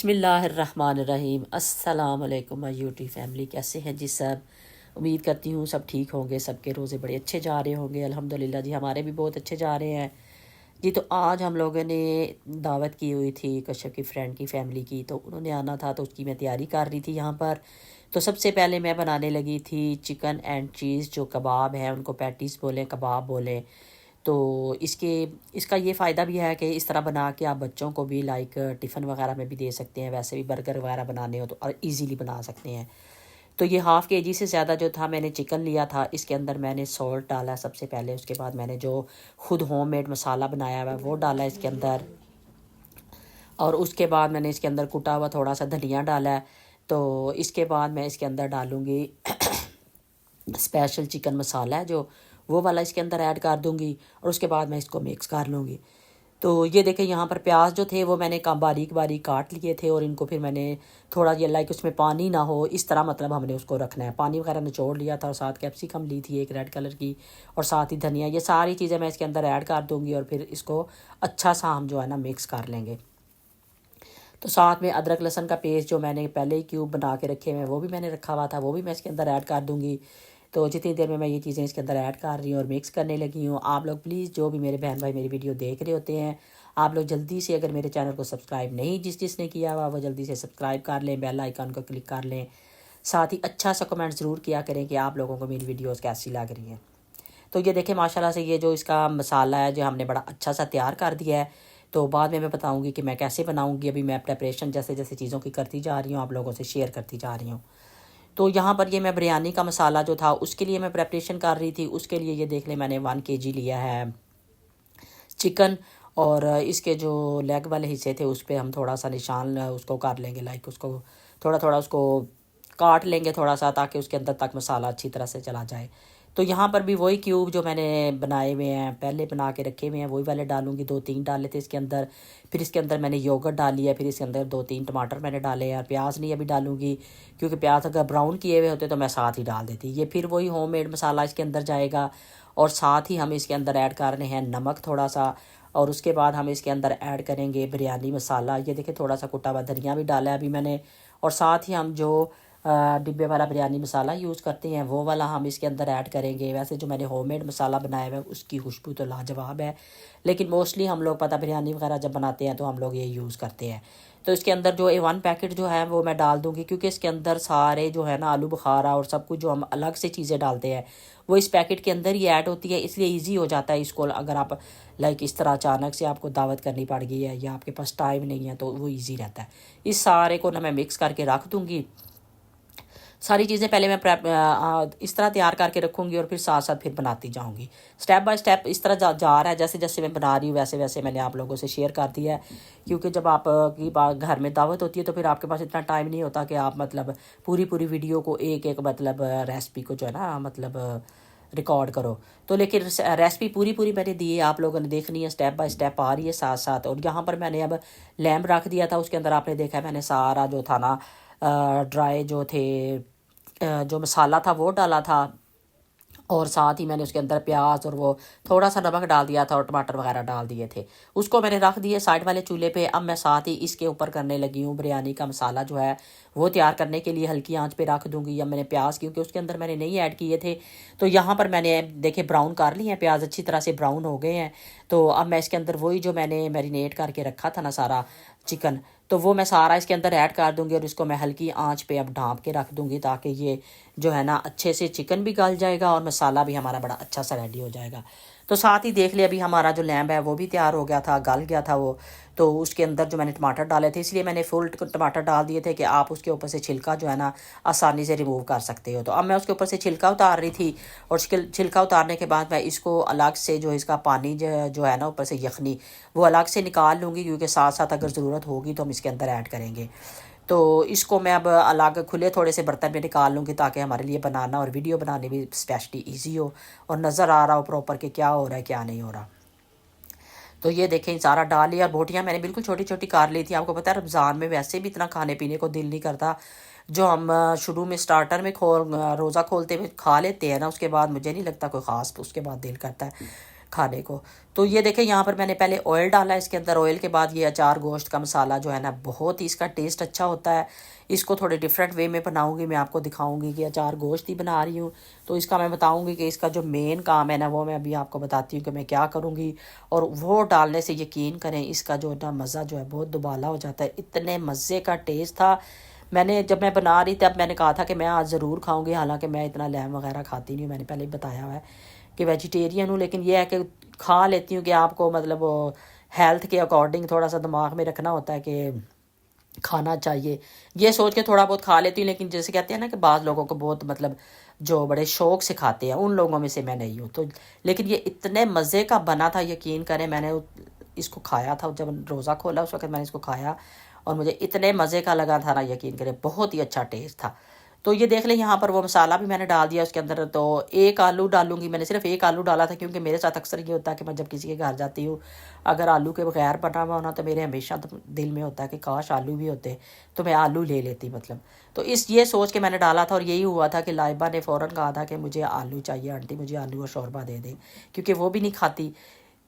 बिस्मिल्लाहिर्रहमानिर्रहीम। अस्सलाम वालेकुम माय यूट्यूब फैमिली, कैसे हैं जी सब। उम्मीद करती हूँ सब ठीक होंगे, सबके रोज़े बड़े अच्छे जा रहे होंगे। अल्हम्दुलिल्लाह जी, हमारे भी बहुत अच्छे जा रहे हैं जी। तो आज हम लोगों ने दावत की हुई थी कश्यप की फ्रेंड की फैमिली की, तो उन्होंने आना था, तो उसकी मैं तैयारी कर रही थी यहाँ पर। तो सबसे पहले मैं बनाने लगी थी चिकन एंड चीज़, जो कबाब है, उनको पैटीज़ बोलें, कबाब बोलें। तो इसका ये फ़ायदा भी है कि इस तरह बना के आप बच्चों को भी लाइक टिफ़िन वगैरह में भी दे सकते हैं। वैसे भी बर्गर वगैरह बनाने हो तो और इजीली बना सकते हैं। तो ये हाफ़ केजी से ज़्यादा जो था मैंने चिकन लिया था। इसके अंदर मैंने सॉल्ट डाला सबसे पहले, उसके बाद मैंने जो खुद होममेड मसाला बनाया हुआ है वो डाला इसके अंदर, और उसके बाद मैंने इसके अंदर कुटा हुआ थोड़ा सा धनिया डाला है। तो इसके बाद मैं इसके अंदर डालूँगी स्पेशल चिकन मसाला है जो, वो वाला इसके अंदर ऐड कर दूंगी, और उसके बाद मैं इसको मिक्स कर लूँगी। तो ये देखें, यहाँ पर प्याज जो थे वो मैंने कम बारीक बारीक काट लिए थे, और इनको फिर मैंने थोड़ा ये लाइक उसमें पानी ना हो इस तरह, मतलब हमने उसको रखना है। पानी वगैरह निचोड़ लिया था, और साथ कैप्सिकम ली थी एक रेड कलर की, और साथ ही धनिया। ये सारी चीज़ें मैं इसके अंदर ऐड कर दूँगी, और फिर इसको अच्छा सा हम जो है ना मिक्स कर लेंगे। तो साथ में अदरक लहसुन का पेस्ट जो मैंने पहले ही क्यूब बना के रखे हुए हैं वो भी मैंने रखा हुआ था, वो भी मैं इसके अंदर ऐड कर दूँगी। तो जितनी देर में मैं ये चीज़ें इसके अंदर ऐड कर रही हूँ और मिक्स करने लगी हूँ, आप लोग प्लीज़, जो भी मेरे बहन भाई मेरी वीडियो देख रहे होते हैं, आप लोग जल्दी से, अगर मेरे चैनल को सब्सक्राइब नहीं जिसने किया हुआ, वो जल्दी से सब्सक्राइब कर लें, बेल आइकन को क्लिक कर लें। साथ ही अच्छा सा कमेंट ज़रूर किया करें कि आप लोगों को मेरी वीडियोज़ कैसी लग रही हैं। तो ये देखें, माशाल्लाह से ये जो इसका मसाला है जो हमने बड़ा अच्छा सा तैयार कर दिया है। तो बाद में मैं बताऊंगी कि मैं कैसे बनाऊंगी। अभी मैं प्रेपरेशन जैसे जैसे चीज़ों की करती जा रही हूँ, आप लोगों से शेयर करती जा रही हूँ। तो यहाँ पर ये मैं बिरयानी का मसाला जो था उसके लिए मैं प्रेपरेशन कर रही थी। उसके लिए ये देख लें, मैंने 1 kg लिया है चिकन, और इसके जो लेग वाले हिस्से थे उस पर हम थोड़ा सा निशान उसको कर लेंगे, लाइक उसको थोड़ा थोड़ा उसको काट लेंगे थोड़ा सा, ताकि उसके अंदर तक मसाला अच्छी तरह से चला जाए। तो यहाँ पर भी वही क्यूब जो मैंने बनाए हुए हैं, पहले बना के रखे हुए हैं, वही वाले डालूंगी। 2-3 डाले थे इसके अंदर। फिर इसके अंदर मैंने योगर्ट डाली है, फिर इसके अंदर 2-3 टमाटर मैंने डाले हैं, और प्याज नहीं अभी डालूंगी, क्योंकि प्याज अगर ब्राउन किए हुए होते तो मैं साथ ही डाल देती। ये फिर वही होममेड मसाला इसके अंदर जाएगा, और साथ ही हम इसके अंदर ऐड कर रहे हैं नमक थोड़ा सा, और उसके बाद हम इसके अंदर ऐड करेंगे बिरयानी मसाला। ये देखिए, थोड़ा सा कुटा हुआ धनिया भी डाला है अभी मैंने, और साथ ही हम जो डिब्बे वाला बिरयानी मसाला यूज़ करते हैं वो वाला हम इसके अंदर ऐड करेंगे। वैसे जो मैंने होममेड मसाला बनाया हुआ है उसकी खुशबू तो लाजवाब है, लेकिन मोस्टली हम लोग पता बिरयानी वगैरह जब बनाते हैं तो हम लोग ये यूज़ करते हैं। तो इसके अंदर जो A1 पैकेट जो है वो मैं डाल दूँगी, क्योंकि इसके अंदर सारे जो है ना आलू बुखारा और सब कुछ जो हम अलग से चीज़ें डालते हैं वो इस पैकेट के अंदर ही ऐड होती है, इसलिए ईजी हो जाता है इसको। अगर आप लाइक इस तरह अचानक से आपको दावत करनी पड़ गई है या आपके पास टाइम नहीं है तो वो ईजी रहता है। इस सारे को ना मैं मिक्स करके रख दूँगी। सारी चीज़ें पहले मैं इस तरह तैयार करके रखूँगी, और फिर साथ साथ फिर बनाती जाऊँगी। स्टेप बाय स्टेप इस तरह जा रहा है, जैसे जैसे मैं बना रही हूँ वैसे वैसे मैंने आप लोगों से शेयर कर दिया है। क्योंकि जब आप की घर में दावत होती है तो फिर आपके पास इतना टाइम नहीं होता कि आप मतलब पूरी पूरी वीडियो को एक एक मतलब रेसिपी को जो है ना मतलब रिकॉर्ड करो। तो लेकिन रेसिपी पूरी पूरी मैंने दी है, आप लोगों ने देखनी है, स्टेप बाय स्टेप आ रही है साथ साथ। और यहाँ पर मैंने अब लैम्प रख दिया था, उसके अंदर आपने देखा है मैंने सारा जो था ना ड्राई जो थे जो मसाला था वो डाला था, और साथ ही मैंने उसके अंदर प्याज और वो थोड़ा सा नमक डाल दिया था, और टमाटर वगैरह डाल दिए थे। उसको मैंने रख दिए साइड वाले चूल्हे पे। अब मैं साथ ही इसके ऊपर करने लगी हूँ बिरयानी का मसाला जो है वो तैयार करने के लिए हल्की आंच पे रख दूंगी। अब मैंने प्याज, क्योंकि उसके अंदर मैंने नहीं ऐड किए थे, तो यहाँ पर मैंने देखे ब्राउन कर लिए हैं, प्याज अच्छी तरह से ब्राउन हो गए हैं। तो अब मैं इसके अंदर वही जो मैंने मैरिनेट करके रखा था ना सारा चिकन, तो वो मैं सारा इसके अंदर ऐड कर दूंगी, और इसको मैं हल्की आंच पे अब ढाँप के रख दूंगी, ताकि ये जो है ना अच्छे से चिकन भी गल जाएगा और मसाला भी हमारा बड़ा अच्छा सा रेडी हो जाएगा। तो साथ ही देख लिया, अभी हमारा जो लैम्ब है वो भी तैयार हो गया था, गल गया था वो। तो उसके अंदर जो मैंने टमाटर डाले थे, इसलिए मैंने फुल टमाटर डाल दिए थे कि आप उसके ऊपर से छिलका जो है ना आसानी से रिमूव कर सकते हो। तो अब मैं उसके ऊपर से छिलका उतार रही थी, और छिलका उतारने के बाद मैं इसको अलग से जो इसका पानी जो है ना ऊपर से यखनी, वो अलग से निकाल लूँगी, क्योंकि साथ साथ अगर ज़रूरत होगी तो हम इसके अंदर ऐड करेंगे। तो इसको मैं अब अलग खुले थोड़े से बर्तन में निकाल लूँगी, ताकि हमारे लिए बनाना और वीडियो बनाने भी स्पेशली ईजी हो, और नज़र आ रहा हो प्रॉपर कि क्या हो रहा है क्या नहीं हो रहा। तो ये देखें, सारा डाल लिया। बोटियाँ मैंने बिल्कुल छोटी छोटी काट ली थी। आपको पता है रमज़ान में वैसे भी इतना खाने पीने को दिल नहीं करता। जो हम शुरू में स्टार्टर में रोज़ा खोलते हुए खा लेते हैं ना, उसके बाद मुझे नहीं लगता कोई ख़ास उसके बाद दिल करता है। खाने को। तो ये देखें यहाँ पर मैंने पहले ऑयल डाला इसके अंदर, ऑयल के बाद ये अचार गोश्त का मसाला जो है ना बहुत ही इसका टेस्ट अच्छा होता है। इसको थोड़े डिफरेंट वे में बनाऊंगी, मैं आपको दिखाऊंगी कि अचार गोश्त ही बना रही हूँ। तो इसका मैं बताऊंगी कि इसका जो मेन काम है ना वो मैं अभी आपको बताती हूँ कि मैं क्या करूँगी। और वो डालने से यकीन करें इसका जो ना मज़ा जो है बहुत दुबाला हो जाता है। इतने मज़े का टेस्ट था। मैंने जब मैं बना रही तब मैंने कहा था कि मैं आज ज़रूर खाऊंगी, हालांकि मैं इतना लैम वगैरह खाती नहीं हूँ, मैंने पहले ही बताया हुआ है कि वेजिटेरियन हूँ। लेकिन ये है कि खा लेती हूँ कि आपको मतलब हेल्थ के अकॉर्डिंग थोड़ा सा दिमाग में रखना होता है कि खाना चाहिए, ये सोच के थोड़ा बहुत खा लेती हूँ। लेकिन जैसे कहते हैं ना कि बाज़ लोगों को बहुत मतलब जो बड़े शौक से खाते हैं, उन लोगों में से मैं नहीं हूँ। तो लेकिन ये इतने मज़े का बना था, यकीन करें मैंने इसको खाया था जब रोज़ा खोला उस वक्त मैंने इसको खाया और मुझे इतने मज़े का लगा था ना, यकीन करें बहुत ही अच्छा टेस्ट था। तो ये देख लें यहाँ पर वो मसाला भी मैंने डाल दिया उसके अंदर। तो एक आलू डालूंगी, मैंने सिर्फ एक आलू डाला था क्योंकि मेरे साथ अक्सर ये होता है कि मैं जब किसी के घर जाती हूँ अगर आलू के बगैर बना हुआ होना तो मेरे हमेशा तो दिल में होता है कि काश आलू भी होते, तो मैं आलू ले लेती मतलब। तो इस ये सोच के मैंने डाला था और यही हुआ था कि लाइबा ने फ़ौरन कहा था कि मुझे आलू चाहिए आंटी, मुझे आलू और शोरबा दे दें, क्योंकि वो भी नहीं खाती।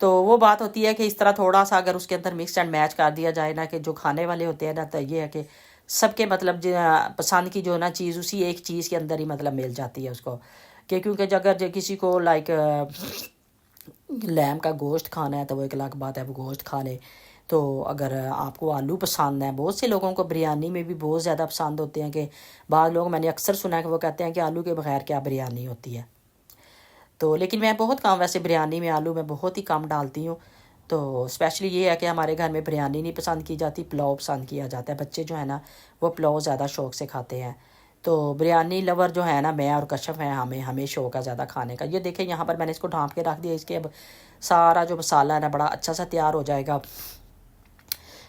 तो वो बात होती है कि इस तरह थोड़ा सा अगर उसके अंदर मिक्स एंड मैच कर दिया जाए ना, कि जो खाने वाले होते हैं ना, तो ये है कि सबके मतलब पसंद की जो ना चीज़ उसी एक चीज़ के अंदर ही मतलब मिल जाती है उसको। कि क्योंकि अगर जो किसी को लाइक लैम का गोश्त खाना है तो वो एक अलग बात है, वो गोश्त खा ले। तो अगर आपको आलू पसंद है, बहुत से लोगों को बिरयानी में भी बहुत ज़्यादा पसंद होते हैं, कि बाद लोग मैंने अक्सर सुना है कि वो कहते हैं कि आलू के बगैर क्या बिरयानी होती है। तो लेकिन मैं बहुत कम, वैसे बिरयानी में आलू मैं बहुत ही कम डालती हूँ। तो स्पेशली ये है कि हमारे घर में बिरयानी नहीं पसंद की जाती, पुलाव पसंद किया जाता है। बच्चे जो है ना वो पुलाव ज़्यादा शौक से खाते हैं। तो बिरयानी लवर जो है ना मैं और कश्यप हैं, हमें हमें शौक है ज़्यादा खाने का। ये देखें यहाँ पर मैंने इसको ढाँप के रख दिया, इसके अब सारा जो मसाला है ना बड़ा अच्छा सा तैयार हो जाएगा।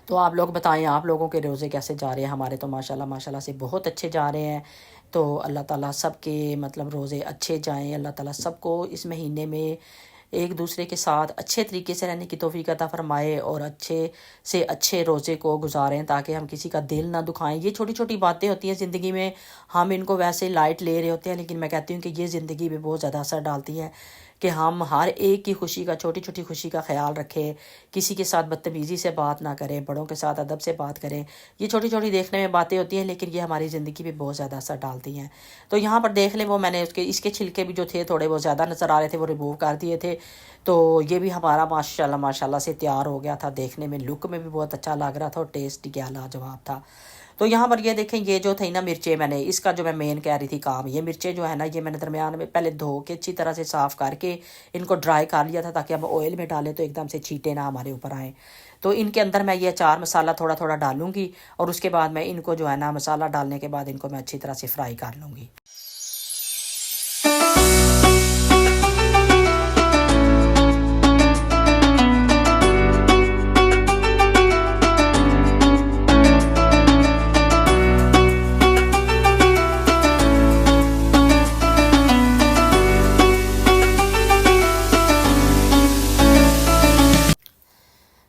तो आप लोग बताएं आप लोगों के रोज़े कैसे जा रहे हैं? हमारे तो माशाल्लाह माशाल्लाह से बहुत अच्छे जा रहे हैं। तो अल्लाह ताला सबके मतलब रोज़े अच्छे जाएं, अल्लाह ताला सबको इस महीने में एक दूसरे के साथ अच्छे तरीके से रहने की तौफीक अता फरमाए और अच्छे से अच्छे रोज़े को गुजारें, ताकि हम किसी का दिल ना दुखाएं। ये छोटी छोटी बातें होती हैं ज़िंदगी में, हम इनको वैसे लाइट ले रहे होते हैं, लेकिन मैं कहती हूँ कि ये ज़िंदगी में बहुत ज़्यादा असर डालती है कि हम हर एक की खुशी का, छोटी छोटी खुशी का ख्याल रखें, किसी के साथ बदतमीज़ी से बात ना करें, बड़ों के साथ अदब से बात करें। ये छोटी छोटी देखने में बातें होती हैं लेकिन ये हमारी ज़िंदगी पे बहुत ज़्यादा असर डालती हैं। तो यहाँ पर देख लें वो मैंने उसके इसके छिलके भी जो थे थोड़े बहुत ज़्यादा नज़र आ रहे थे, वो रिमूव कर दिए थे। तो ये भी हमारा माशाल्लाह माशाल्लाह से तैयार हो गया था, देखने में लुक में भी बहुत अच्छा लग रहा था और टेस्ट क्या लाजवाब था। तो यहाँ पर ये देखें ये जो थी ना मिर्चें, मैंने इसका जो मैं मेन कह रही थी काम, ये मिर्चें जो है ना ये मैंने दरमियान में पहले धो के अच्छी तरह से साफ़ करके इनको ड्राई कर लिया था, ताकि हम ऑयल में डालें तो एकदम से छींटे ना हमारे ऊपर आए। तो इनके अंदर मैं ये अचार मसाला थोड़ा थोड़ा डालूंगी और उसके बाद मैं इनको जो है ना मसाला डालने के बाद इनको मैं अच्छी तरह से फ्राई कर लूँगी।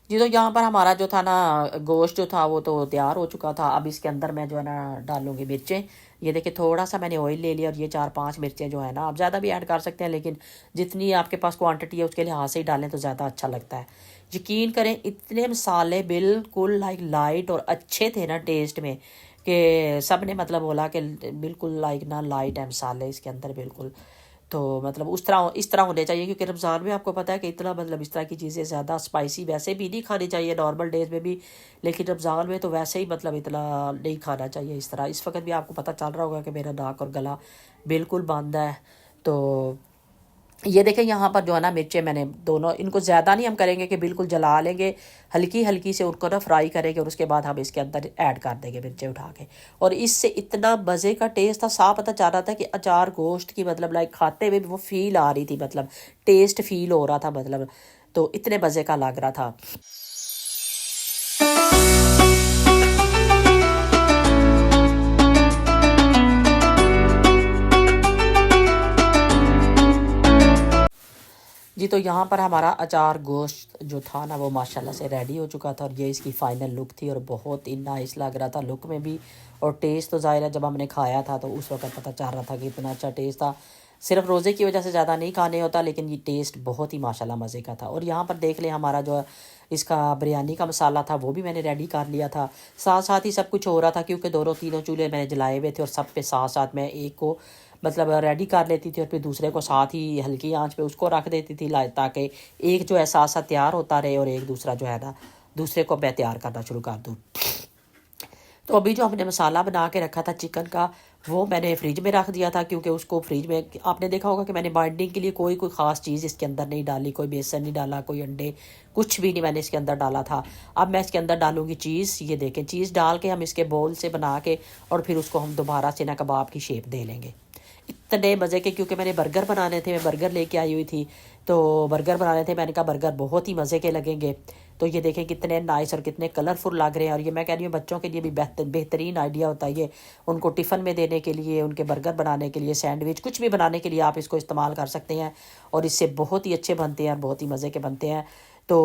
जी तो यहाँ पर हमारा जो था ना गोश्त जो था वो तो तैयार हो चुका था। अब इसके अंदर मैं जो है ना डालूंगी मिर्चें। ये देखिए थोड़ा सा मैंने ऑयल ले लिया और ये 4-5 मिर्चें जो है ना, आप ज़्यादा भी ऐड कर सकते हैं, लेकिन जितनी आपके पास क्वांटिटी है उसके लिहाज से ही डालें तो ज़्यादा अच्छा लगता है। यकीन करें इतने मसाले बिल्कुल लाइक लाइट और अच्छे थे ना टेस्ट में, कि सब ने मतलब बोला कि बिल्कुल लाइक ना लाइट है मसाले इसके अंदर बिल्कुल। तो मतलब उस तरह इस तरह होने चाहिए, क्योंकि रमज़ान में आपको पता है कि इतना मतलब इस तरह की चीज़ें ज़्यादा स्पाइसी वैसे भी नहीं खानी चाहिए नॉर्मल डेज में भी, लेकिन रमज़ान में तो वैसे ही मतलब इतना नहीं खाना चाहिए इस तरह। इस वक्त भी आपको पता चल रहा होगा कि मेरा नाक और गला बिल्कुल बंद है। तो ये देखें यहाँ पर जो है ना मिर्चें मैंने दोनों, इनको ज़्यादा नहीं हम करेंगे कि बिल्कुल जला लेंगे, हल्की हल्की से उनको ना फ्राई करेंगे और उसके बाद हम इसके अंदर ऐड कर देंगे मिर्चें उठा के। और इससे इतना मज़े का टेस्ट था, साफ पता चल रहा था कि अचार गोश्त की मतलब लाइक खाते हुए भी वो फील आ रही थी, मतलब टेस्ट फील हो रहा था मतलब। तो इतने मज़े का लग रहा था। जी तो यहाँ पर हमारा अचार गोश्त जो था ना वो माशाल्लाह से रेडी हो चुका था और ये इसकी फ़ाइनल लुक थी और बहुत ही नाइस लग रहा था लुक में भी। और टेस्ट तो ज़ाहिर है जब हमने खाया था तो उस वक्त पता चल रहा था कि इतना अच्छा टेस्ट था। सिर्फ रोज़े की वजह से ज़्यादा नहीं खाने होता, लेकिन ये टेस्ट बहुत ही माशाल्लाह मज़े का था। और यहाँ पर देख लें हमारा जो इसका बिरयानी का मसाला था वो भी मैंने रेडी कर लिया था। साथ साथ ही सब कुछ हो रहा था, क्योंकि दोनों तीनों चूल्हे मैंने जलाए हुए थे और सब पे साथ साथ मैं एक को मतलब रेडी कर लेती थी और फिर दूसरे को साथ ही हल्की आंच पे उसको रख देती थी, ताकि एक जो है साथ साथ तैयार होता रहे और एक दूसरा जो है ना दूसरे को मैं तैयार करना शुरू कर दूँ। तो अभी जो हमने मसाला बना के रखा था चिकन का, वो मैंने फ्रिज में रख दिया था, क्योंकि उसको फ्रिज में आपने देखा होगा कि मैंने बाइंडिंग के लिए कोई ख़ास चीज़ इसके अंदर नहीं डाली, कोई बेसन नहीं डाला, कोई अंडे कुछ भी नहीं मैंने इसके अंदर डाला था। अब मैं इसके अंदर डालूंगी चीज़। ये देखें, चीज़ डाल के हम इसके बोल से बना के और फिर उसको हम दोबारा से ना कबाब की शेप दे लेंगे। इतने मज़े के, क्योंकि मैंने बर्गर बनाने थे, मैं बर्गर लेके आई हुई थी, तो बर्गर बनाने थे। मैंने कहा बर्गर बहुत ही मज़े के लगेंगे। तो ये देखें कितने नाइस और कितने कलरफुल लग रहे हैं। और ये मैं कह रही हूँ बच्चों के लिए भी बेहतरीन आइडिया होता है ये, उनको टिफ़िन में देने के लिए, उनके बर्गर बनाने के लिए, सैंडविच कुछ भी बनाने के लिए आप इसको इस्तेमाल कर सकते हैं। और इससे बहुत ही अच्छे बनते हैं और बहुत ही मज़े के बनते हैं। तो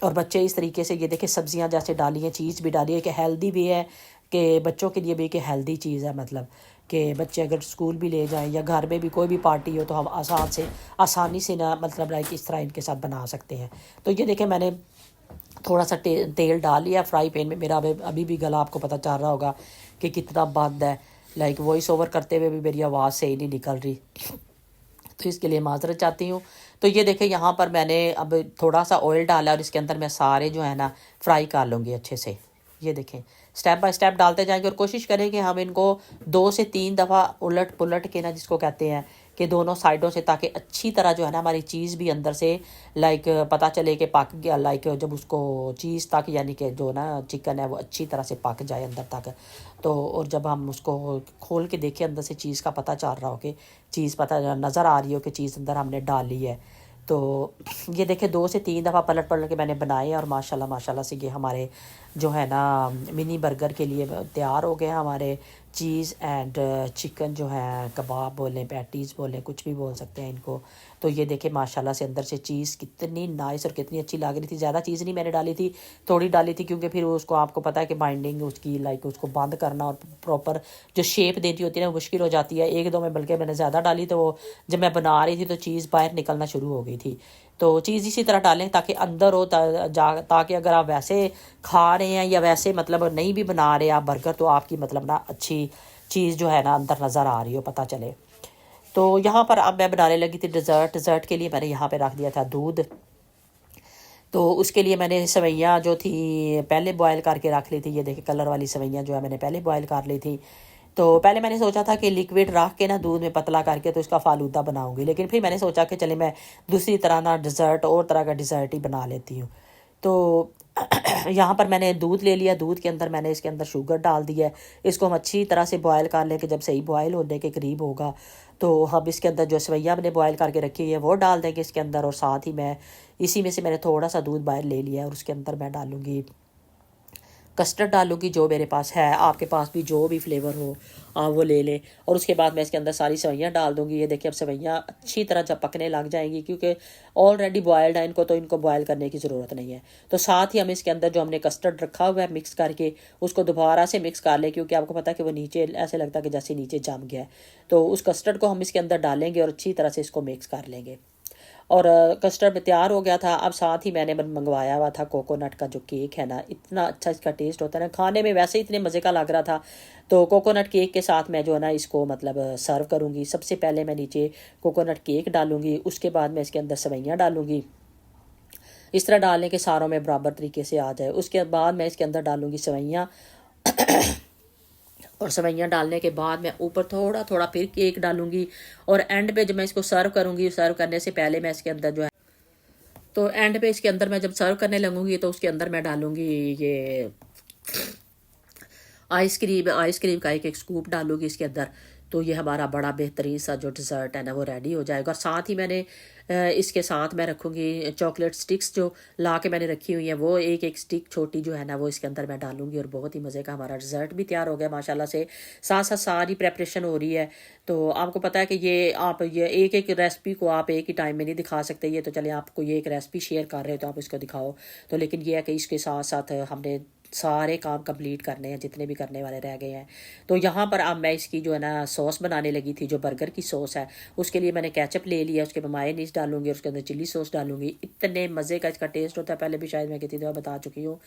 और बच्चे इस तरीके से, ये देखें सब्जियां जैसे डाली हैं, चीज़ भी डाली है कि हेल्दी भी है, कि बच्चों के लिए भी कि हेल्दी चीज़ है, मतलब कि बच्चे अगर स्कूल भी ले जाएं या घर में भी कोई भी पार्टी हो तो हम आसानी से ना मतलब लाइक इस तरह इनके साथ बना सकते हैं। तो ये देखें मैंने थोड़ा सा तेल डाल लिया फ्राई पैन में। मेरा अभी भी गला आपको पता चल रहा होगा कि कितना बंद है, लाइक वॉइस ओवर करते हुए भी मेरी आवाज़ सही नहीं निकल रही, तो इसके लिए माजरत चाहती हूँ। तो ये देखें यहाँ पर मैंने अब थोड़ा सा ऑयल डाला और इसके अंदर मैं सारे जो है ना फ्राई कर लूँगी अच्छे से। ये देखें स्टेप बाय स्टेप डालते जाएंगे और कोशिश करें कि हम इनको 2 से 3 दफ़ा उलट पुलट के ना, जिसको कहते हैं कि दोनों साइडों से, ताकि अच्छी तरह जो है ना हमारी चीज़ भी अंदर से लाइक पता चले कि पक गया, लाइक जब उसको चीज़ तक यानी कि जो ना चिकन है वो अच्छी तरह से पक जाए अंदर तक। तो और जब हम उसको खोल के देखें अंदर से चीज़ का पता चल रहा हो कि चीज़ पता नज़र आ रही हो कि चीज़ अंदर हमने डाली है। तो ये देखें 2 से 3 दफ़ा पलट पलट के मैंने बनाए और माशाल्लाह माशाल्लाह से ये हमारे जो है ना मिनी बर्गर के लिए तैयार हो गए हमारे चीज़ एंड चिकन जो है, कबाब बोलें, पैटीज़ बोलें, कुछ भी बोल सकते हैं इनको। तो ये देखें माशाल्लाह से अंदर से चीज़ कितनी नाइस और कितनी अच्छी लग रही थी। ज़्यादा चीज़ नहीं मैंने डाली थी, थोड़ी डाली थी, क्योंकि फिर उसको आपको पता है कि बाइंडिंग उसकी लाइक उसको बंद करना और प्रॉपर जो शेप देती होती है ना मुश्किल हो जाती है। एक दो में बल्कि मैंने ज़्यादा डाली, तो जब मैं बना रही थी तो चीज़ बाहर निकलना शुरू हो गई थी। तो चीज़ इसी तरह डालें ताकि अंदर हो, ताकि अगर आप वैसे खा रहे हैं या वैसे मतलब नहीं भी बना रहे आप बर्गर, तो आपकी मतलब ना अच्छी चीज़ जो है ना अंदर नज़र आ रही हो, पता चले। तो यहाँ पर अब मैं बनाने लगी थी डिज़र्ट के लिए मैंने यहाँ पे रख दिया था दूध। तो उसके लिए मैंने सेवइयाँ जो थी पहले बॉयल करके रख ली थी। ये देखिए कलर वाली सेवइयाँ जो है मैंने पहले बॉयल कर ली थी। तो पहले मैंने सोचा था कि लिक्विड रख के ना दूध में पतला करके तो इसका फालूदा बनाऊंगी, लेकिन फिर मैंने सोचा कि चले मैं दूसरी तरह ना डिज़र्ट और तरह का डिज़र्ट ही बना लेती हूँ। तो यहाँ पर मैंने दूध ले लिया, दूध के अंदर मैंने इसके अंदर शुगर डाल दिया है। इसको हम अच्छी तरह से बॉयल कर लें कि जब सही बॉयल होने के करीब होगा तो हम इसके अंदर जो सेवइयाँ मैंने बॉयल करके रखी हुई है वो डाल देंगे इसके अंदर। और साथ ही मैं इसी में से मैंने थोड़ा सा दूध बाहर ले लिया है और उसके अंदर मैं डालूँगी कस्टर्ड डालूंगी जो मेरे पास है। आपके पास भी जो भी फ्लेवर हो आप वो ले लें। और उसके बाद मैं इसके अंदर सारी सेवइयाँ डाल दूंगी। ये देखिए अब सेवइयाँ अच्छी तरह जब पकने लग जाएंगी, क्योंकि ऑलरेडी बॉयल्ड है इनको, तो इनको बॉयल करने की ज़रूरत नहीं है। तो साथ ही हम इसके अंदर जो हमने कस्टर्ड रखा हुआ है मिक्स करके उसको दोबारा से मिक्स कर लें, क्योंकि आपको पता है कि वो नीचे ऐसे लगता है कि जैसे नीचे जम गया है। तो उस कस्टर्ड को हम इसके अंदर डालेंगे और अच्छी तरह से इसको मिक्स कर लेंगे। और कस्टर्ड में तैयार हो गया था। अब साथ ही मैंने मंगवाया हुआ था कोकोनट का जो केक है ना, इतना अच्छा इसका टेस्ट होता है ना, खाने में वैसे ही इतने मज़े का लग रहा था। तो कोकोनट केक के साथ मैं जो है ना इसको मतलब सर्व करूँगी। सबसे पहले मैं नीचे कोकोनट केक डालूँगी, उसके बाद मैं इसके अंदर सेवइयाँ डालूँगी। इस तरह डालने के सारों में बराबर तरीके से आ जाए। उसके बाद मैं इसके अंदर डालूँगी सेवइयाँ और सेवइयाँ डालने के बाद मैं ऊपर थोड़ा थोड़ा फिर केक डालूंगी। और एंड पे जब मैं इसको सर्व करूंगी, सर्व करने से पहले मैं इसके अंदर जो है, तो एंड पे इसके अंदर मैं जब सर्व करने लगूंगी तो उसके अंदर मैं डालूंगी ये आइसक्रीम का एक स्कूप डालूंगी इसके अंदर। तो ये हमारा बड़ा बेहतरीन सा जो डिज़र्ट है ना वो रेडी हो जाएगा। और साथ ही मैंने इसके साथ मैं रखूँगी चॉकलेट स्टिक्स जो ला के मैंने रखी हुई हैं, वो एक एक स्टिक छोटी जो है ना वो इसके अंदर मैं डालूंगी। और बहुत ही मज़े का हमारा डिज़र्ट भी तैयार हो गया माशाल्लाह से। साथ साथ सारी प्रेपरेशन हो रही है। तो आपको पता है कि ये आप ये एक एक रेसिपी को आप एक ही टाइम में नहीं दिखा सकते। ये तो चले आपको ये एक रेसिपी शेयर कर रहे हो तो आप इसको दिखाओ, तो लेकिन ये है कि इसके साथ साथ हमने सारे काम कंप्लीट करने हैं जितने भी करने वाले रह गए हैं। तो यहाँ पर अब मैं इसकी जो है ना सॉस बनाने लगी थी, जो बर्गर की सॉस है। उसके लिए मैंने केचप ले लिया, उसके बाद मायोनीज डालूंगी, उसके अंदर चिली सॉस डालूंगी। इतने मज़े का इसका टेस्ट होता है, पहले भी शायद मैं कितनी दफ़ा बता चुकी हूँ।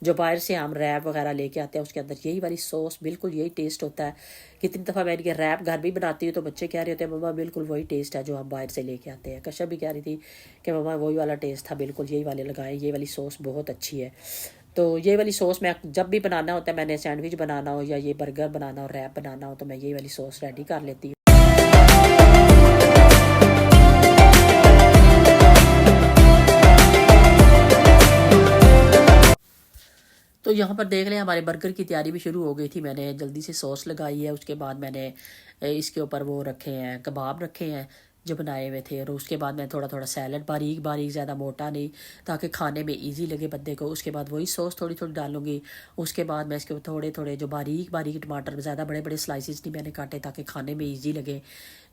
जो बाहर से हम रैप वगैरह लेके आते हैं उसके अंदर यही वाली सॉस बिल्कुल यही टेस्ट होता है। कितनी दफ़ा मैं इनके रैप घर भी बनाती हूँ तो बच्चे कह रहे होते हैं मम्मा बिल्कुल वही टेस्ट है जो हम बाहर से लेके आते हैं। कश्यप भी कह रही थी कि मम्मा वही वाला टेस्ट था, बिल्कुल यही वाले लगाएं, ये वाली सॉस बहुत अच्छी है। तो ये वाली सॉस मैं जब भी बनाना होता है, मैंने सैंडविच बनाना हो या ये बर्गर बनाना हो, रैप बनाना हो, तो मैं ये वाली सॉस रेडी कर लेती हूँ। तो यहाँ पर देख लें हमारे बर्गर की तैयारी भी शुरू हो गई थी। मैंने जल्दी से सॉस लगाई है, उसके बाद मैंने इसके ऊपर वो रखे हैं, कबाब रखे हैं जो बनाए हुए थे। और उसके बाद मैं थोड़ा थोड़ा सैलड, बारीक बारीक, ज़्यादा मोटा नहीं, ताकि खाने में इजी लगे बंदे को। उसके बाद वही सॉस थोड़ी थोड़ी डालूंगी। उसके बाद मैं इसके थोड़े थोड़े जो बारीक बारीक टमाटर, ज़्यादा बड़े बड़े स्लाइसिस नहीं मैंने काटे ताकि खाने में ईजी लगे,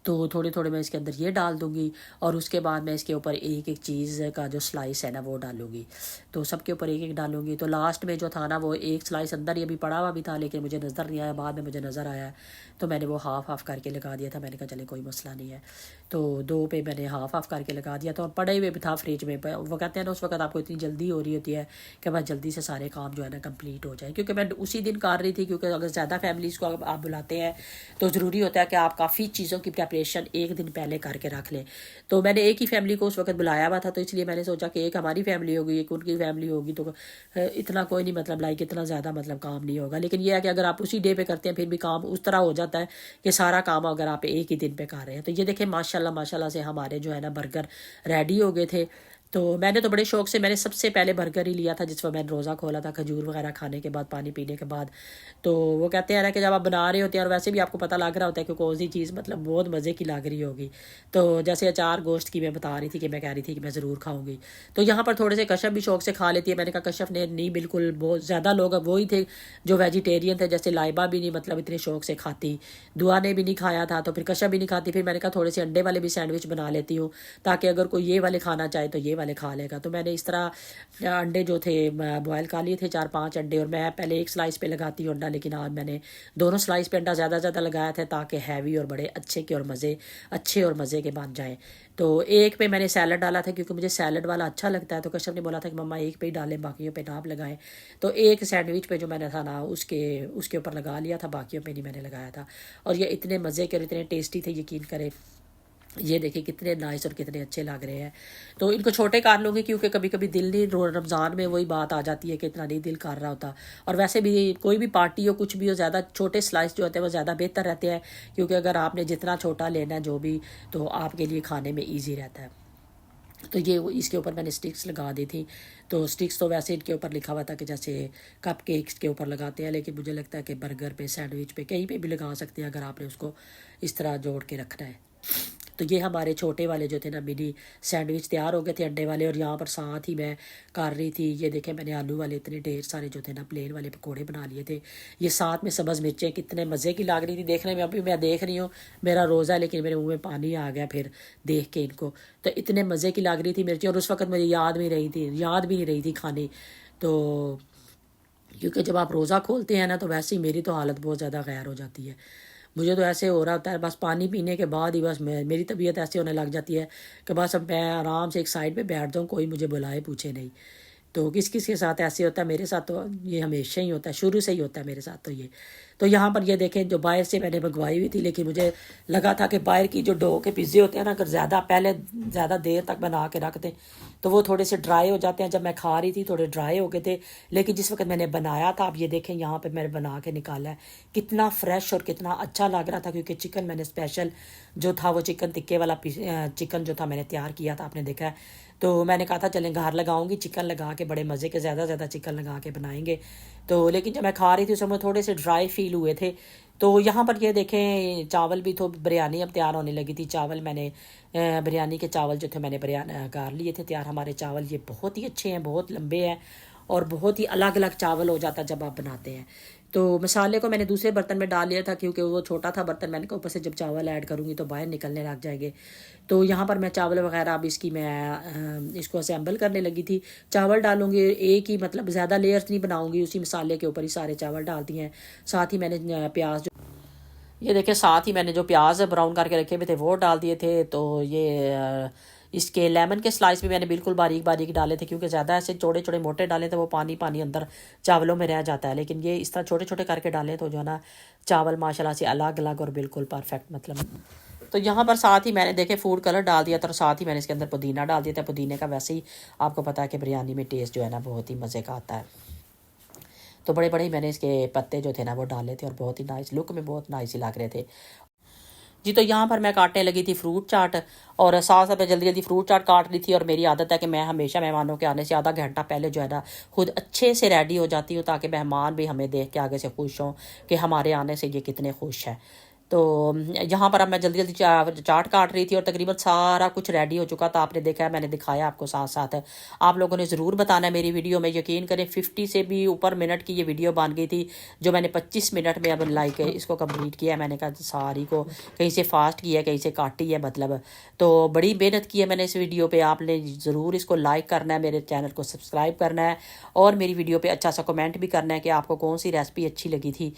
तो थोड़े थोड़े मैं इसके अंदर ये डाल दूँगी। और उसके बाद मैं इसके ऊपर एक एक चीज़ का जो स्लाइस है ना वो डालूँगी। तो सबके ऊपर एक एक डालूँगी। तो लास्ट में जो था ना वो एक स्लाइस अंदर ही अभी पड़ा हुआ भी था, लेकिन मुझे नज़र नहीं आया, बाद में मुझे नज़र आया, तो मैंने वो हाफ़ करके लगा दिया था। मैंने कहा चले कोई मसला नहीं है, तो 2 पे मैंने हाफ़ करके लगा दिया। तो पड़े हुए भी था फ्रिज में। वो कहते हैं ना उस वक्त आपको इतनी जल्दी हो रही होती है कि बस जल्दी से सारे काम जो है ना कंप्लीट हो जाए, क्योंकि मैं उसी दिन कर रही थी। क्योंकि अगर ज़्यादा फैमिलीज़ को आप बुलाते हैं तो ज़रूरी होता है कि आप काफ़ी चीज़ों की प्रेपरेशन एक दिन पहले करके रख लें। तो मैंने एक ही फैमिली को उस वक्त बुलाया हुआ था, तो इसलिए मैंने सोचा कि एक हमारी फैमिली होगी, एक उनकी फैमिली होगी, तो इतना कोई नहीं, मतलब लाइक इतना ज़्यादा मतलब काम नहीं होगा। लेकिन यह है कि अगर आप उसी डे पे करते हैं फिर भी काम उस तरह हो जाता है कि सारा काम अगर आप एक ही दिन पे कर रहे हैं। तो ये देखें माशाल्लाह माशाल्लाह से हमारे जो है ना बर्गर रेडी हो गए थे। तो मैंने तो बड़े शौक से, मैंने सबसे पहले बर्गर ही लिया था जिस पर मैंने रोज़ा खोला था, खजूर वगैरह खाने के बाद, पानी पीने के बाद। तो वो कहते हैं ना कि जब आप बना रहे होते हैं और वैसे भी आपको पता लग रहा होता है कि कौन सी चीज़ मतलब बहुत मज़े की लग रही होगी। तो जैसे अचार गोश्त की मैं बता रही थी कि मैं कह रही थी कि मैं ज़रूर खाऊंगी। तो यहाँ पर थोड़े से कश्यप भी शौक से खा लेती है। मैंने कहा कश्यप ने नहीं, बिल्कुल बहुत ज़्यादा लोग वो ही थे जो वेजिटेरियन थे, जैसे लाइबा भी नहीं मतलब इतने शौक से खाती, दुआ ने भी नहीं खाया था, तो फिर कश्यप भी नहीं खाती। फिर मैंने कहा थोड़े से अंडे वाले भी सैंडविच बना लेती हूँ ताकि अगर कोई ये वाले खाना चाहे तो ये वाले खा लेगा। तो मैंने इस तरह अंडे जो थे बॉयल कर लिए थे, 4-5 अंडे। और मैं पहले एक स्लाइस पे लगाती हूँ अंडा, लेकिन आज मैंने दोनों स्लाइस पे अंडा ज़्यादा ज़्यादा लगाया था ताकि हैवी और बड़े अच्छे और मज़े के बन जाएँ। तो एक पे मैंने सैलड डाला था क्योंकि मुझे सैलड वाला अच्छा लगता है। तो कश्यप ने बोला था कि मम्मा एक पे ही डालें, बाकियों पे नाप लगाएं। तो एक सैंडविच पे जो मैंने था ना उसके ऊपर लगा लिया था, बाकियों पे नहीं मैंने लगाया था। और ये इतने मज़े के और इतने टेस्टी थे, यकीन करें। ये देखिए कितने नाइस और कितने अच्छे लग रहे हैं। तो इनको छोटे कर लूँगी क्योंकि कभी कभी दिल नहीं, रमज़ान में वही बात आ जाती है कि इतना नहीं दिल कर रहा होता। और वैसे भी कोई भी पार्टी हो कुछ भी हो, ज़्यादा छोटे स्लाइस जो होते हैं वो ज़्यादा बेहतर रहते हैं, क्योंकि अगर आपने जितना छोटा लेना है जो भी, तो आपके लिए खाने में ईजी रहता है। तो ये इसके ऊपर मैंने स्टिक्स लगा दी थी। तो स्टिक्स तो वैसे इनके ऊपर लिखा हुआ था कि जैसे कप केक्स के ऊपर लगाते हैं, लेकिन मुझे लगता है कि बर्गर पे, सैंडविच पे, कहीं पे भी लगा सकते हैं अगर आपने उसको इस तरह जोड़ के रखना है। तो ये हमारे छोटे वाले जो थे ना मिनी सैंडविच तैयार हो गए थे अंडे वाले। और यहाँ पर साथ ही मैं कर रही थी, ये देखें मैंने आलू वाले इतने ढेर सारे जो थे ना प्लेन वाले पकोड़े बना लिए थे। ये साथ में सब्ज़ मिर्चें कितने मज़े की लग रही थी देखने में। अभी मैं देख रही हूँ, मेरा रोज़ा है लेकिन मेरे मुँह में पानी आ गया फिर देख के इनको। तो इतने मज़े की लग रही थी मिर्चें, और उस वक्त मुझे याद भी नहीं रही थी खानी। तो क्योंकि जब आप रोज़ा खोलते हैं ना तो वैसे ही मेरी तो हालत बहुत ज़्यादा गैर हो जाती है। मुझे तो ऐसे हो रहा होता है, बस पानी पीने के बाद ही बस मेरी तबीयत ऐसे होने लग जाती है कि बस अब मैं आराम से एक साइड पे बैठ जाऊँ, कोई मुझे बुलाए पूछे नहीं। तो किस किस के साथ ऐसे होता है, मेरे साथ तो ये हमेशा ही होता है, शुरू से ही होता है मेरे साथ तो ये। तो यहाँ पर ये देखें जो बाहर से मैंने मंगवाई हुई थी, लेकिन मुझे लगा था कि बाहर की जो डो के पिज़्ज़े होते हैं ना, अगर ज़्यादा देर तक बना के रख दें तो वो थोड़े से ड्राई हो जाते हैं। जब मैं खा रही थी थोड़े ड्राई हो गए थे, लेकिन जिस वक्त मैंने बनाया था, अब ये देखें यहाँ पे मैंने बना के निकाला है, कितना फ्रेश और कितना अच्छा लग रहा था। क्योंकि चिकन मैंने स्पेशल जो था वो चिकन टिक्के वाला चिकन जो था मैंने तैयार किया था, आपने देखा है। तो मैंने कहा था चलें घर लगाऊंगी चिकन लगा के, बड़े मज़े के ज़्यादा चिकन लगा के बनाएंगे। तो लेकिन जब मैं खा रही थी उस समय थोड़े से ड्राई फील हुए थे। तो यहाँ पर ये देखें चावल भी, तो बिरयानी अब तैयार होने लगी थी। चावल मैंने बिरयानी के चावल जो थे मैंने बिरयानी कर लिए थे तैयार। हमारे चावल ये बहुत ही अच्छे हैं, बहुत लंबे हैं और बहुत ही अलग अलग चावल हो जाता जब आप बनाते हैं। तो मसाले को मैंने दूसरे बर्तन में डाल लिया था क्योंकि वो छोटा था बर्तन। मैंने कहा ऊपर से जब चावल ऐड करूँगी तो बाहर निकलने लग जाएंगे। तो यहाँ पर मैं चावल वगैरह अब इसकी मैं इसको असेंबल करने लगी थी। चावल डालूंगी एक ही, मतलब ज़्यादा लेयर्स नहीं बनाऊंगी, उसी मसाले के ऊपर ही सारे चावल डाल दिए हैं। साथ ही मैंने प्याज, ये देखिए साथ ही मैंने जो प्याज ब्राउन करके रखे हुए थे वो डाल दिए थे। तो ये इसके लेमन के स्लाइस भी मैंने बिल्कुल बारीक बारीक डाले थे क्योंकि ज़्यादा ऐसे छोटे छोटे मोटे डाले थे वो पानी पानी अंदर चावलों में रह जाता है। लेकिन ये इस तरह छोटे छोटे करके डालें तो जो है ना चावल माशाल्लाह से अलग अलग और बिल्कुल परफेक्ट मतलब। तो यहाँ पर साथ ही मैंने देखे फूड कलर डाल दिया था और साथ ही मैंने इसके अंदर पुदीना डाल दिया था। पुदीने का वैसे ही आपको पता है कि बिरयानी में टेस्ट जो है ना बहुत ही मज़े का आता है। तो बड़े बड़े मैंने इसके पत्ते जो थे ना वो डाले थे और बहुत ही नाइस लुक में बहुत नाइस ही लग रहे थे जी। तो यहाँ पर मैं काटने लगी थी फ्रूट चाट और साथ साथ मैं जल्दी जल्दी फ्रूट चाट काट रही थी। और मेरी आदत है कि मैं हमेशा मेहमानों के आने से आधा घंटा पहले जो है ना खुद अच्छे से रेडी हो जाती हूँ ताकि मेहमान भी हमें देख के आगे से खुश हों कि हमारे आने से ये कितने खुश हैं। तो यहाँ पर अब मैं जल्दी जल्दी चाट काट रही थी और तकरीबन सारा कुछ रेडी हो चुका था। आपने देखा है, मैंने दिखाया आपको साथ साथ। आप लोगों ने ज़रूर बताना है मेरी वीडियो में। यकीन करें 50 से भी ऊपर मिनट की ये वीडियो बन गई थी जो मैंने 25 मिनट में अब लाइक इसको कंप्लीट किया है। मैंने कहा सारी को कहीं से फास्ट किया है कहीं से काटी है मतलब। तो बड़ी मेहनत की है मैंने इस वीडियो पर। आपने ज़रूर इसको लाइक करना है, मेरे चैनल को सब्सक्राइब करना है और मेरी वीडियो पर अच्छा सा कमेंट भी करना है कि आपको कौन सी रेसिपी अच्छी लगी थी।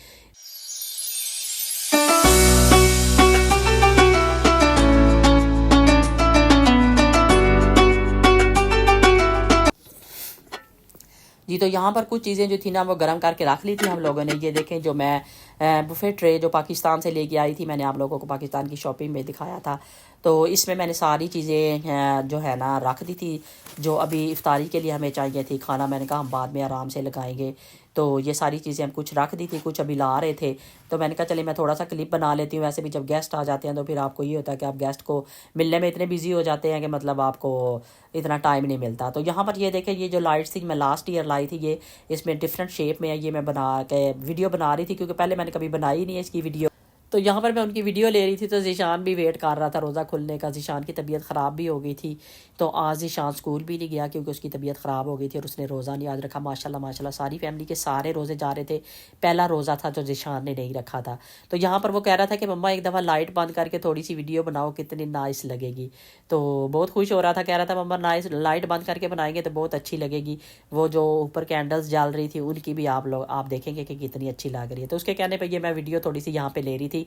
जी तो यहाँ पर कुछ चीज़ें जो थी ना वो गर्म करके रख ली थी हम लोगों ने। ये देखें जो मैं बुफे ट्रे जो पाकिस्तान से लेके आई थी, मैंने आप लोगों को पाकिस्तान की शॉपिंग में दिखाया था। तो इसमें मैंने सारी चीज़ें जो है ना रख दी थी जो अभी इफ्तारी के लिए हमें चाहिए थी। खाना मैंने कहा हम बाद में आराम से लगाएंगे। तो ये सारी चीज़ें हम कुछ रख दी थी, कुछ अभी ला रहे थे। तो मैंने कहा चलिए मैं थोड़ा सा क्लिप बना लेती हूँ। वैसे भी जब गेस्ट आ जाते हैं तो फिर आपको ये होता है कि आप गेस्ट को मिलने में इतने बिजी हो जाते हैं कि मतलब आपको इतना टाइम नहीं मिलता। तो यहाँ पर ये देखें ये जो लाइट्स थी मैं लास्ट ईयर लाई थी। ये इसमें डिफरेंट शेप में है। ये मैं बना के वीडियो बना रही थी क्योंकि पहले मैंने कभी बनाई नहीं है इसकी वीडियो। तो यहाँ पर मैं उनकी वीडियो ले रही थी तो ज़ीशान भी वेट कर रहा था रोज़ा खुलने का। ज़ीशान की तबीयत ख़राब भी हो गई थी तो आज ज़ीशान स्कूल भी नहीं गया क्योंकि उसकी तबीयत ख़राब हो गई थी और उसने रोज़ा नहीं आज रखा। माशाल्लाह माशाल्लाह सारी फैमिली के सारे रोज़े जा रहे थे। पहला रोज़ा था जो ज़ीशान ने नहीं रखा था। तो यहाँ पर वो कह रहा था कि मम्मा एक दफ़ा लाइट बंद करके थोड़ी सी वीडियो बनाओ कितनी नाइस लगेगी। तो बहुत खुश हो रहा था, कह रहा था मम्मा नाइस लाइट बंद करके बनाएंगे तो बहुत अच्छी लगेगी। वो जो ऊपर कैंडल्स जल रही थी उनकी भी आप देखेंगे कि कितनी अच्छी लग रही है। तो उसके कहने पर ये मैं वीडियो थोड़ी सी यहाँ पर ले रही थी।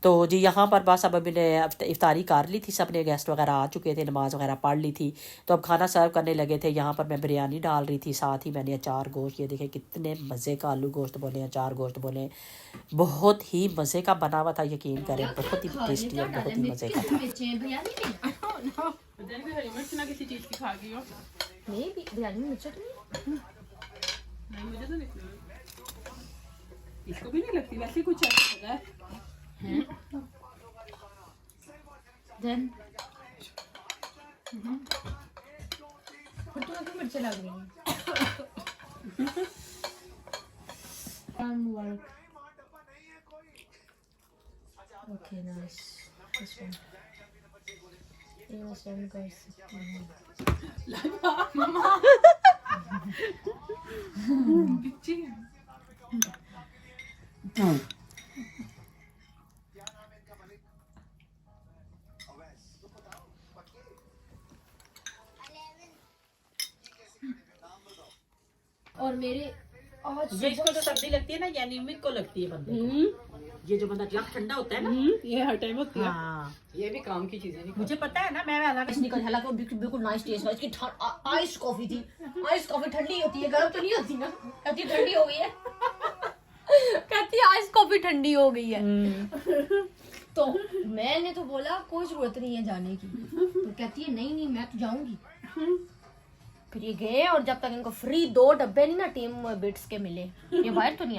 तो जी यहाँ पर बस अब मैंने इफ्तारी कर ली थी, सबने गेस्ट वगैरह आ चुके थे, नमाज़ वगैरह पढ़ ली थी। तो अब खाना सर्व करने लगे थे। यहाँ पर मैं बिरयानी डाल रही थी, साथ ही मैंने अचार गोश्त, ये देखें कितने मज़े का आलू गोश्त बोले अचार गोश्त बोले, बहुत ही मज़े का बना हुआ था। यकीन करें बहुत ही टेस्टी और बहुत ही मज़े का था। इसको भी नहीं लगती वैसे कुछ ऐसा है। देन तुम्हें क्यों मिर्चें लग रही हैं? Okay, nice. This one. This one guys. और मेरे आज ये इसको जो सर्दी लगती है ना ये एनीमिक को लगती है बंदे को। ये जो बंदा जब ठंडा होता है ना ये हर टाइम होती है। हाँ ये भी काम की चीजें नहीं। मुझे पता है ना, मैं इस निकल हालांकि बिल्कुल नाइस टेस्ट है इसकी। आइस कॉफी थी। आइस कॉफी ठंडी होती है, गर्म तो नहीं होती ना। कहती है ठंडी हो गई है। कहती है आइस कॉफी ठंडी हो गई है। तो मैंने तो बोला कोई जरूरत नहीं है जाने की। तो कहती है नहीं नहीं मैं तो जाऊंगी। फिर ये गए और जब तक इनको फ्री 2 डब्बे नहीं ना टीम बिट्स के मिले, ये बाहर तो नहीं